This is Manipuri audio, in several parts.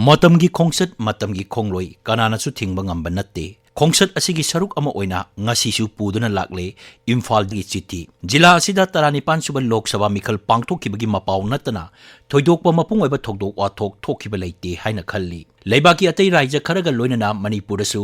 Matamgi khongsat matamgi khongloi kananasu thingba ngamba natte khongsat asigi saruk ama oina ngasisu puduna lakle Imphal di Chithi jila asida taranipan suba Lok Sabha mikhal pangthokibagi mapaw natana thoidokpa mapung oiba thokdok wathok thokhiba leite haina khalli leibaki atai raija kharaga loinana Manipurasu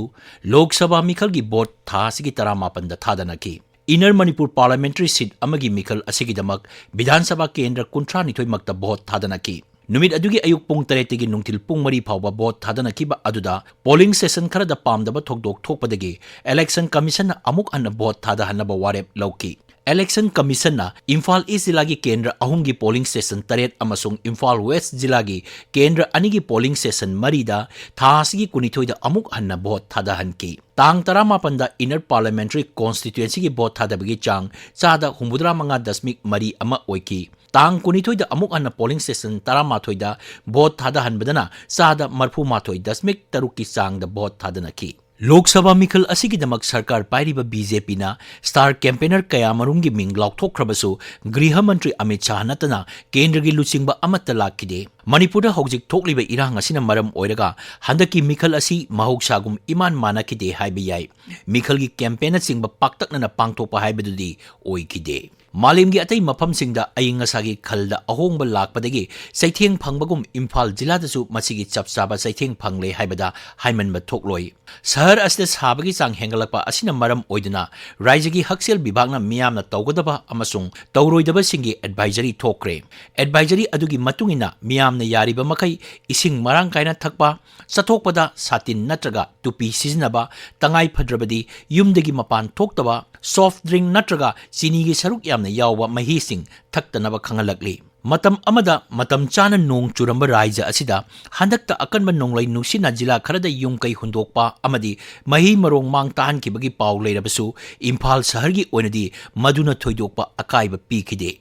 Lok Sabha mikhalgi vote tha asigi 18 da thadanaki Inner Manipur Parliamentary seat amagi mikhal asigidamak Vidhan Sabha Kendra 32 makta vote thadanaki Numit adugi ayuk pung taretigi nungtil pung mari phawba vote thadana kiba aduda polling session khara da pamdaba thokdok thokpadagi election commission na amuk anna vote thada hanaba warep lauki election commission na Imphal East jilagi kendra ahumgi polling session taret amasung Imphal West jilagi kendra anigi polling session marida thasigi kunithoi da amuk anna vote thada hanki tang 18 da inner parliamentary constituency gi vote thadabagi chang chada 59.3 mari ama oiki Tang kunithoi da amuk anna polling session 18 da vote thada hanbadana sada marfu mathoi dasmik taruki sang da vote thadana ki Lok Sabha mikhal asigi damak sarkar pairiba BJP na star campaigner kaya marungi ming laukthokrabasu Griha Mantri Amit Shah natana kendra gi luchingba amatta lakide Manipura hojik thokliba irang asina maram oiraga handaki mikhal asi mahoksagum iman manakide haiba yai mikhal gi campaigner singba paktakna na pangthokpa haibadudi oikide Malimgi atai mafam singda aying asagi khalda ahongba lakpadagi saitheng phangbagum Imphal jila dasu masigi chapsaba saitheng phangle haibada haimanba thokloi sahar asida sabagi sang hengalakpa asina maram oiduna raijagi haksel bibhagna miyamna tawgadaba amasung tawroidaba singi advisory thokre advisory adugi matungina miyamna yariba makai ising marang kaina thakpa sathokpada satin natraga tupi sizinaba tangai phadrabadi yumdagi mapan thoktaba soft drink natraga chini gi saruk yamna yawa mahi sing thaktanaba khangalakli matam amada matam chana nong churamba raija asida handakta akanba nonglai nusina jila kharada yumkai hundokpa amadi mahi marong mang tahan kibagi paw leirabasu Imphal sahargi oinadi maduna thoidokpa akaiba pikide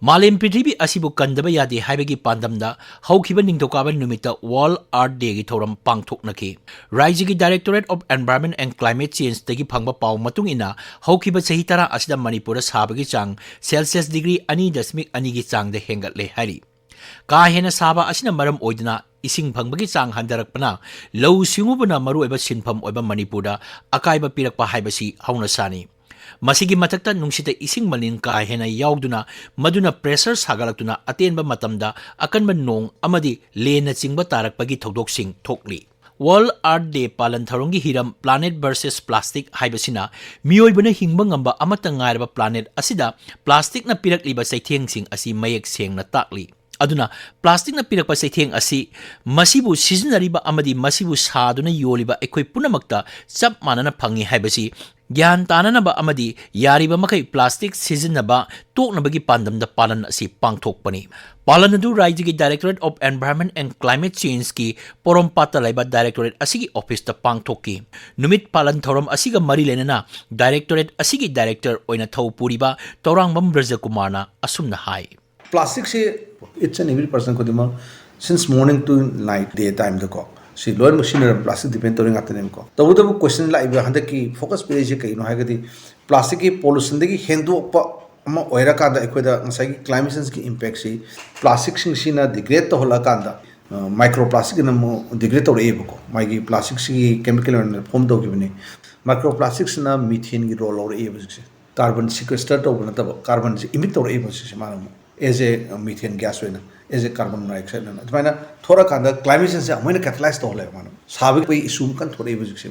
Malim Pidribi asibu kandaba yade haibagi pandamda haukiba ningtokaba numita World Art Day gi thoram pangthoknaki Raijigi Directorate of Environment and Climate Change tagi phangba paw matung ina haukiba sahi tara asida Manipura sabagi chang Celsius degree 2.2 gi chang da hengatle hari ka hena saba asina maram oiduna ising phangbagi chang handarakpana lau singubana maru eba sinpham oiba Manipura akaiba pirakpa haibasi hauna sani Masigi matakta nungsita ising malin ka hena yauduna maduna pressure sagalaktuna atenba matamda akanba nong amadi lena chingba tarakpagi thodok sing thokli World Art Day palan tharongi hiram planet versus plastic haibasina miyoibana hingba ngamba amata ngairaba planet asida plastic na pirakliba saitheng sing asi mayek seng na takli aduna plastic na pirakpa saitheng asi masibu sizinariba amadi masibu saduna yoliba ekoi punamakta chap manana phangi haibasi Gyan tananaba amadi yariba makai plastic sizinaba toknabagi pandamda palan asi pangthokpani palanadu raijigi Directorate of Environment and Climate Change ki porompata laiba Directorate asigi office ta pangthokki numit palan thoram asiga mari lenana Directorate asigi director oina thau puriba Taurangbam Rajakumarna asumna hai Plastic say it's an every person kodima since morning to night daytime the clock si loan machine plastic depend toring atanem ko tabu tabu question la iba handa ki focus page kai no hagadi plastic ki pollution degi hendu pa ama oira ka da ekoda ngasai ki climate change ki impact si plastic sing sina degrade to hola ka da microplastic na mo degrade to ebo ko mai ki plastic si chemical form do gibni microplastics na methane ki role or ebo si carbon sequester to na tab carbon emit to ebo si manam as a methane gas wena as a carbon dioxide na tmaina thora kanda climate change se amoina catalyze to hole manam sabi pe issue kan thore ebo si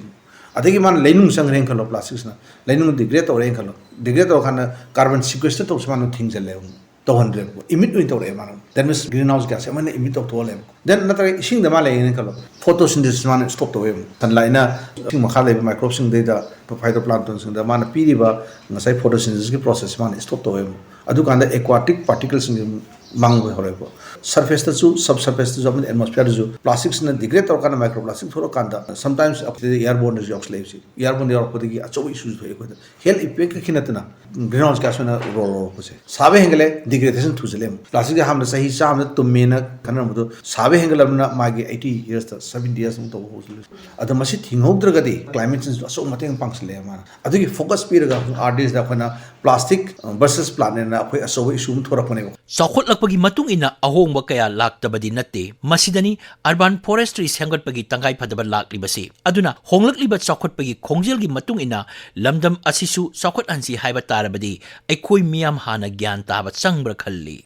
adegi man leinung sang reng khalo plastics na leinung degrade to reng khalo degrade to khana carbon sequester to samano things le 200 emit to re manam that means greenhouse gas amoina emit to hole then natra ising da ma le reng khalo photosynthesis man stop to tan laina sing makha le microbes sing da phytoplankton sing da man piriba ngasai photosynthesis ki process man stop to adu kanda aquatic particles sing mang horebo surface to subsurface to atmosphere to plastics na degrade to kana microplastic thoro kanda sometimes airborne dioxide airborne dioxide ki acho issues hoye ko health effect kinatna greenhouse gas na role ko se sabe hengale degradation thuzele plastic hamna sahi samna tummena kana mudo sabe hengale na magi 80 years to 70 years to adu masi thingogdragadi climate change aso mateng pangsle mana adu ki focus piraga RDs da kana plastic versus planet na khoi aso issue thora pone ꯆꯥꯎꯈꯠꯂꯛꯄꯒꯤ ꯃꯇꯨꯡ ꯏꯟꯅ ꯑꯍꯣꯡꯕ ꯀꯌꯥ ꯂꯥꯛꯇꯕꯗꯤ ꯅꯠꯇꯦ ꯃꯁꯤꯗꯅꯤ ꯑꯔꯕꯥꯟ ꯐꯣꯔꯦꯁꯇ꯭ꯔꯤ ꯁꯦꯝꯒꯠꯄꯒꯤ ꯇꯉꯥꯏꯐꯗꯕ ꯂꯥꯛꯂꯤꯕꯁꯤ ꯑꯗꯨꯅ ꯍꯣꯡꯂꯛꯂꯤꯕ ꯆꯥꯎꯈꯠꯄꯒꯤ ꯈꯣꯡꯖꯦꯜꯒꯤ ꯃꯇꯨꯡ ꯏꯟꯅ ꯂꯝꯗꯝ ꯑꯁꯤꯁꯨ ꯆꯥꯎꯈꯠꯍꯟꯁꯤ ꯍꯥꯏꯕ ꯇꯥꯔꯕꯗꯤ ꯑꯩꯈꯣꯏ ꯃꯤꯌꯥꯝ ꯍꯥꯟꯅ ꯒ꯭ꯌꯥꯟ ꯇꯥꯕ ꯆꯪꯕ꯭ꯔꯥ ꯈꯜꯂꯤ